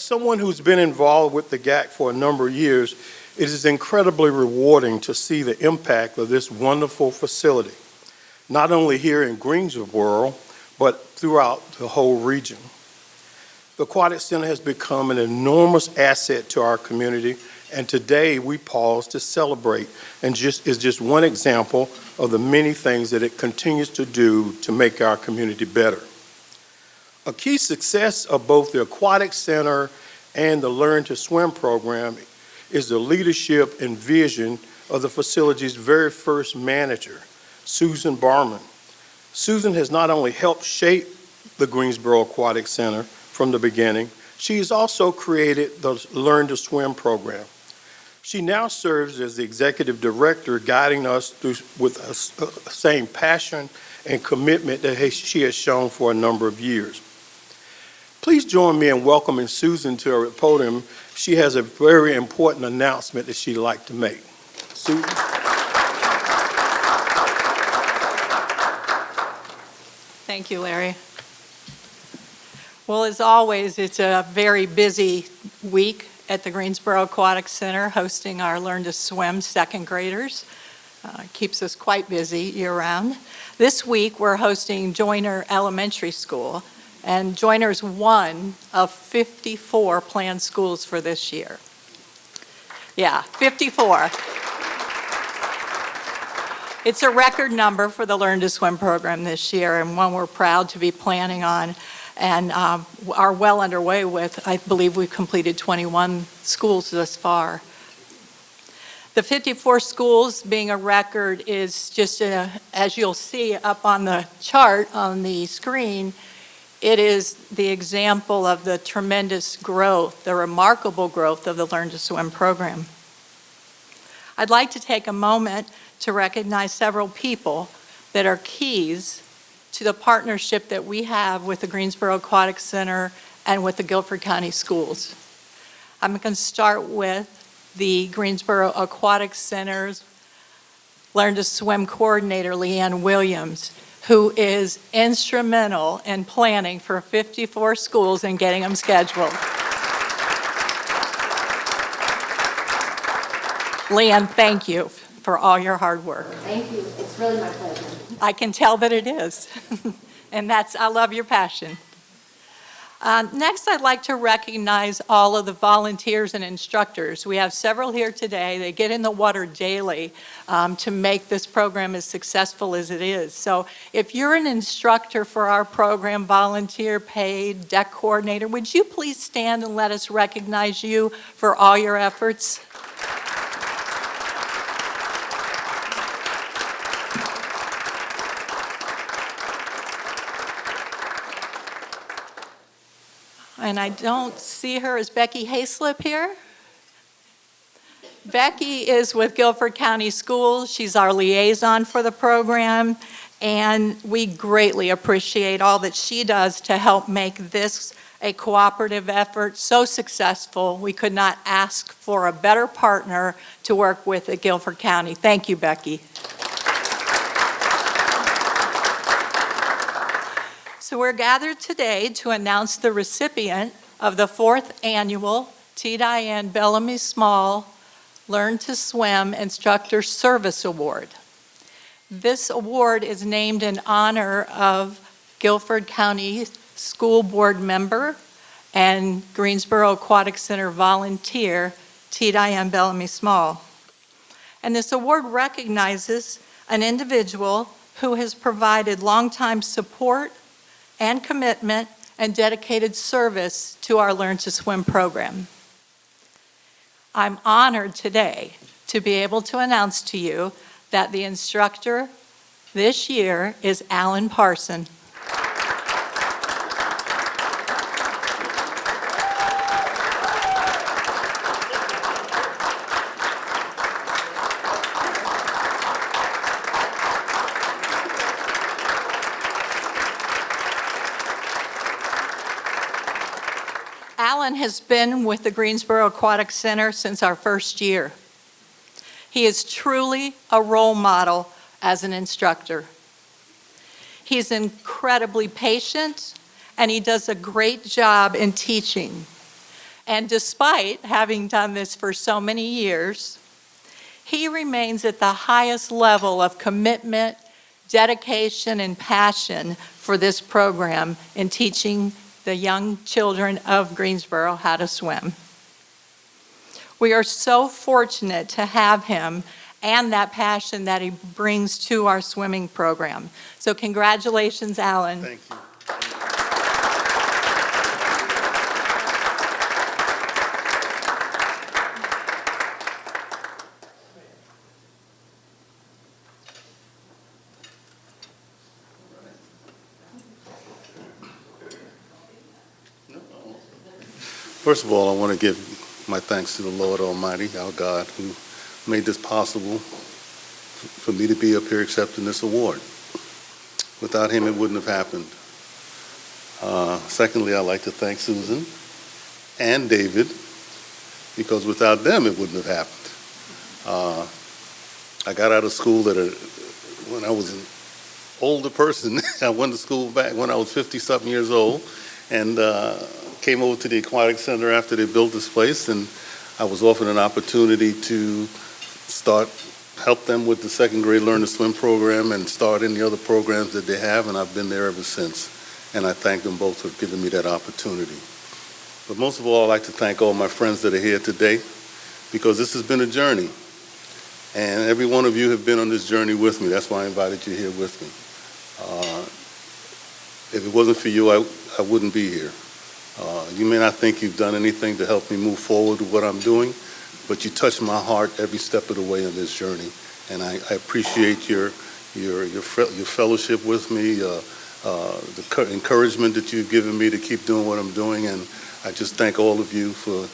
someone who's been involved with the GAC for a number of years, it is incredibly rewarding to see the impact of this wonderful facility, not only here in Greensboro, but throughout the whole region. The Aquatic Center has become an enormous asset to our community, and today we pause to celebrate, and is just one example of the many things that it continues to do to make our community better. A key success of both the Aquatic Center and the Learn to Swim program is the leadership and vision of the facility's very first manager, Susan Barman. Susan has not only helped shape the Greensboro Aquatic Center from the beginning, she has also created the Learn to Swim program. She now serves as the executive director, guiding us through with the same passion and commitment that she has shown for a number of years. Please join me in welcoming Susan to our podium. She has a very important announcement that she'd like to make. Susan? Thank you, Larry. Well, as always, it's a very busy week at the Greensboro Aquatic Center hosting our Learn to Swim second graders. Keeps us quite busy year-round. This week, we're hosting Joyner Elementary School, and Joyner's one of 54 planned schools for this year. Yeah, 54. It's a record number for the Learn to Swim program this year, and one we're proud to be planning on and are well underway with. I believe we've completed 21 schools thus far. The 54 schools being a record is just, as you'll see up on the chart on the screen, it is the example of the tremendous growth, the remarkable growth of the Learn to Swim program. I'd like to take a moment to recognize several people that are keys to the partnership that we have with the Greensboro Aquatic Center and with the Guilford County Schools. I'm going to start with the Greensboro Aquatic Center's Learn to Swim coordinator, Leanne Williams, who is instrumental in planning for 54 schools and getting them scheduled. Leanne, thank you for all your hard work. Thank you. It's really my pleasure. I can tell that it is. And I love your passion. Next, I'd like to recognize all of the volunteers and instructors. We have several here today. They get in the water daily to make this program as successful as it is. So if you're an instructor for our program, volunteer, paid, deck coordinator, would you please stand and let us recognize you for all your efforts? And I don't see her. Is Becky Hayslip here? Becky is with Guilford County Schools. She's our liaison for the program, and we greatly appreciate all that she does to help make this a cooperative effort so successful. We could not ask for a better partner to work with at Guilford County. Thank you, Becky. So we're gathered today to announce the recipient of the 4th annual Dianne Bellamy-Small Learn to Swim Instructor Service Award. This award is named in honor of Guilford County School Board member and Greensboro Aquatic Center volunteer, Dianne Bellamy-Small. And this award recognizes an individual who has provided longtime support and commitment and dedicated service to our Learn to Swim program. I'm honored today to be able to announce to you that the instructor this year is Alan Parson. Alan has been with the Greensboro Aquatic Center since our first year. He is truly a role model as an instructor. He's incredibly patient, and he does a great job in teaching. And despite having done this for so many years, he remains at the highest level of commitment, dedication, and passion for this program in teaching the young children of Greensboro how to swim. We are so fortunate to have him and that passion that he brings to our swimming program. So congratulations, Alan. Thank you. First of all, I want to give my thanks to the Lord Almighty, our God, who made this possible for me to be up here accepting this award. Without him, it wouldn't have happened. Secondly, I'd like to thank Susan and David, because without them, it wouldn't have happened. I got out of school when I was an older person. I went to school back when I was 50-something years old, and came over to the Aquatic Center after they built this place, and I was offered an opportunity to help them with the second grade Learn to Swim program and start any other programs that they have, and I've been there ever since. And I thank them both for giving me that opportunity. But most of all, I'd like to thank all my friends that are here today, because this has been a journey. And every one of you have been on this journey with me. That's why I invited you here with me. If it wasn't for you, I wouldn't be here. You may not think you've done anything to help me move forward with what I'm doing, but you touch my heart every step of the way on this journey. And I appreciate your fellowship with me, the encouragement that you've given me to keep doing what I'm doing. And I just thank all of you for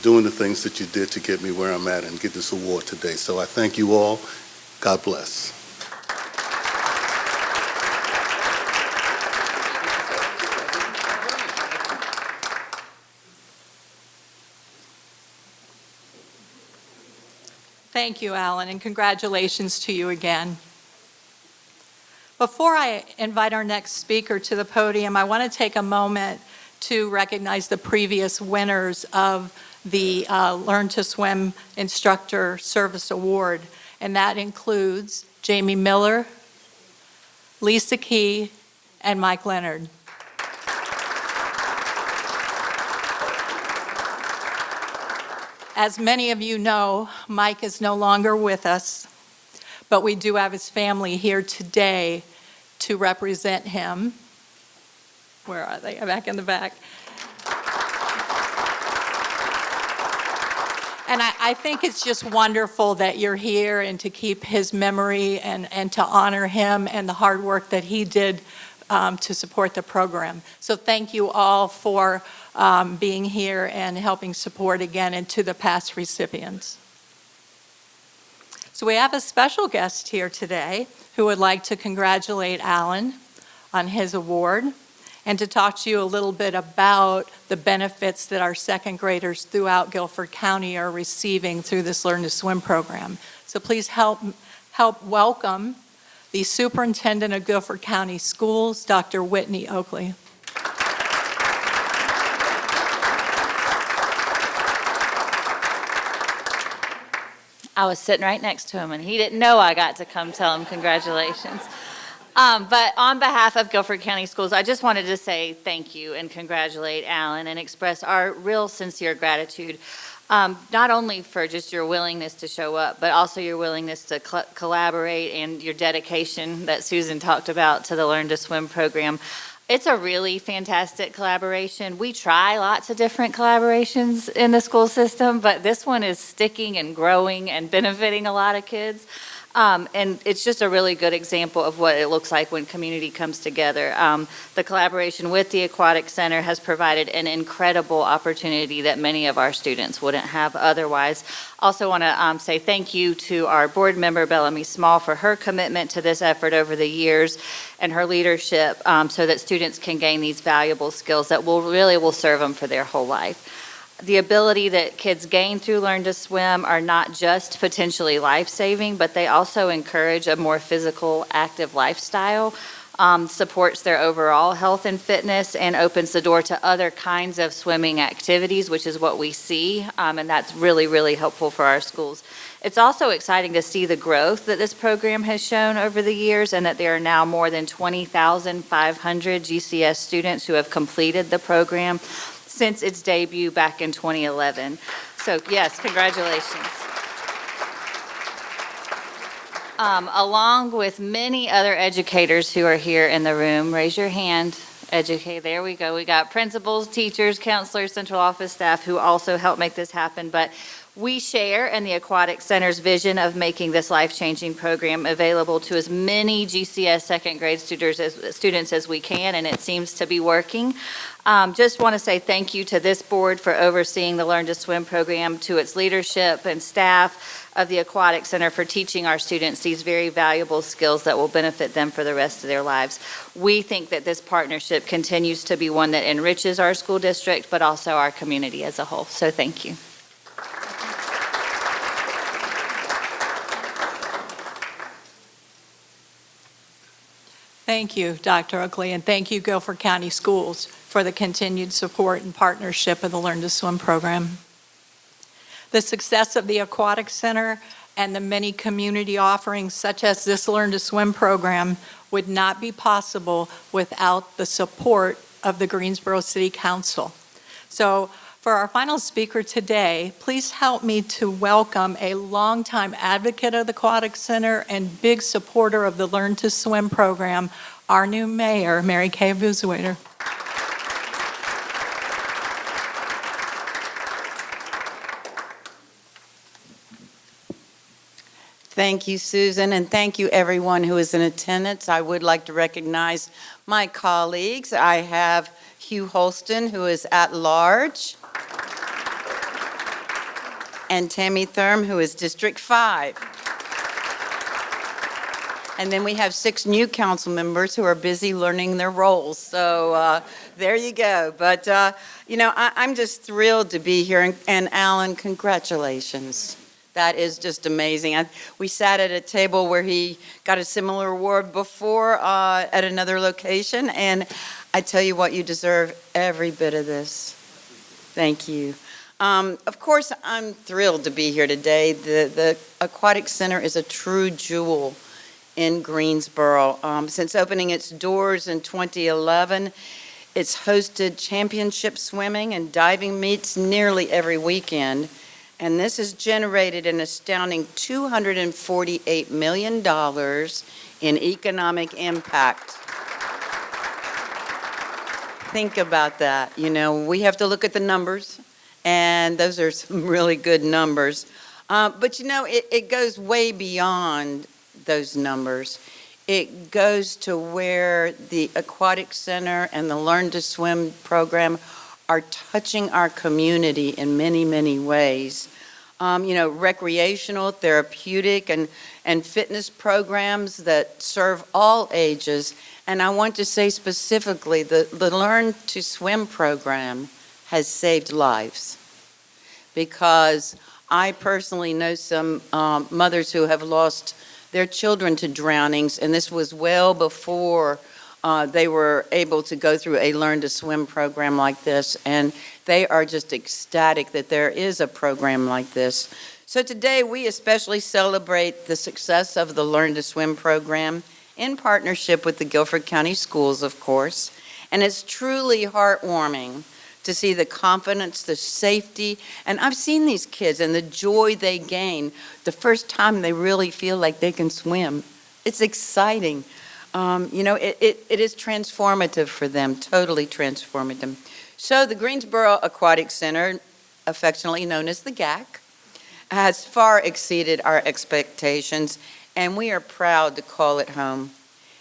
doing the things that you did to get me where I'm at and get this award today. So I thank you all. God bless. Thank you, Alan, and congratulations to you again. Before I invite our next speaker to the podium, I want to take a moment to recognize the previous winners of the Learn to Swim Instructor Service Award, and that includes Jamie Miller, Lisa Key, and Mike Leonard. As many of you know, Mike is no longer with us, but we do have his family here today to represent him. Where are they? Back in the back. And I think it's just wonderful that you're here and to keep his memory and to honor him and the hard work that he did to support the program. So thank you all for being here and helping support again, and to the past recipients. So we have a special guest here today who would like to congratulate Alan on his award and to talk to you a little bit about the benefits that our second graders throughout Guilford County are receiving through this Learn to Swim program. So please help welcome the Superintendent of Guilford County Schools, Dr. Whitney Oakley. I was sitting right next to him, and he didn't know I got to come tell him congratulations. But on behalf of Guilford County Schools, I just wanted to say thank you and congratulate Alan and express our real sincere gratitude, not only for just your willingness to show up, but also your willingness to collaborate and your dedication that Susan talked about to the Learn to Swim program. It's a really fantastic collaboration. We try lots of different collaborations in the school system, but this one is sticking and growing and benefiting a lot of kids. And it's just a really good example of what it looks like when community comes together. The collaboration with the Aquatic Center has provided an incredible opportunity that many of our students wouldn't have otherwise. Also want to say thank you to our board member, Bellamy-Small, for her commitment to this effort over the years and her leadership so that students can gain these valuable skills that will serve them for their whole life. The ability that kids gain through Learn to Swim are not just potentially life-saving, but they also encourage a more physical, active lifestyle. supports their overall health and fitness, and opens the door to other kinds of swimming activities, which is what we see, and that's really, really helpful for our schools. It's also exciting to see the growth that this program has shown over the years, and that there are now more than 20,500 GCS students who have completed the program since its debut back in 2011. So yes, congratulations. Along with many other educators who are here in the room, raise your hand. There we go. We got principals, teachers, counselors, central office staff who also help make this happen. But we share in the Aquatic Center's vision of making this life-changing program available to as many GCS second grade students as we can, and it seems to be working. Just want to say thank you to this board for overseeing the Learn to Swim program, to its leadership and staff of the Aquatic Center for teaching our students these very valuable skills that will benefit them for the rest of their lives. We think that this partnership continues to be one that enriches our school district, but also our community as a whole. So thank you. Thank you, Dr. Oakley, and thank you, Guilford County Schools, for the continued support and partnership of the Learn to Swim program. The success of the Aquatic Center and the many community offerings such as this Learn to Swim program would not be possible without the support of the Greensboro City Council. So for our final speaker today, please help me to welcome a longtime advocate of the Aquatic Center and big supporter of the Learn to Swim program, our new mayor, Mary Kay Busewater. Thank you, Susan, and thank you everyone who is in attendance. I would like to recognize my colleagues. I have Hugh Holston, who is at large, and Tammy Thurm, who is District 5. And then we have 6 new council members who are busy learning their roles. So there you go. But, I'm just thrilled to be here. And Alan, congratulations. That is just amazing. We sat at a table where he got a similar award before at another location, and I tell you what, you deserve every bit of this. Thank you. Of course, I'm thrilled to be here today. The Aquatic Center is a true jewel in Greensboro. Since opening its doors in 2011, it's hosted championship swimming and diving meets nearly every weekend. And this has generated an astounding $248 million in economic impact. Think about that. We have to look at the numbers, and those are some really good numbers. But it goes way beyond those numbers. It goes to where the Aquatic Center and the Learn to Swim program are touching our community in many, many ways. Recreational, therapeutic, and fitness programs that serve all ages. And I want to say specifically, the Learn to Swim program has saved lives. Because I personally know some mothers who have lost their children to drownings, and this was well before they were able to go through a Learn to Swim program like this, and they are just ecstatic that there is a program like this. So today we especially celebrate the success of the Learn to Swim program in partnership with the Guilford County Schools, of course, and it's truly heartwarming to see the confidence, the safety, and I've seen these kids and the joy they gain the first time they really feel like they can swim. It's exciting. It is transformative for them, totally transformative. So the Greensboro Aquatic Center, affectionately known as the GAC, has far exceeded our expectations, and we are proud to call it home.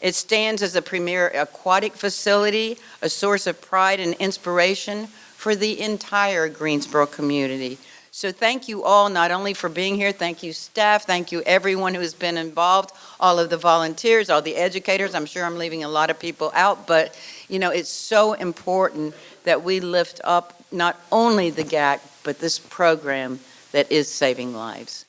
It stands as a premier aquatic facility, a source of pride and inspiration for the entire Greensboro community. So thank you all, not only for being here, thank you staff, thank you everyone who has been involved, all of the volunteers, all the educators. I'm sure I'm leaving a lot of people out, but it's so important that we lift up not only the GAC, but this program that is saving lives.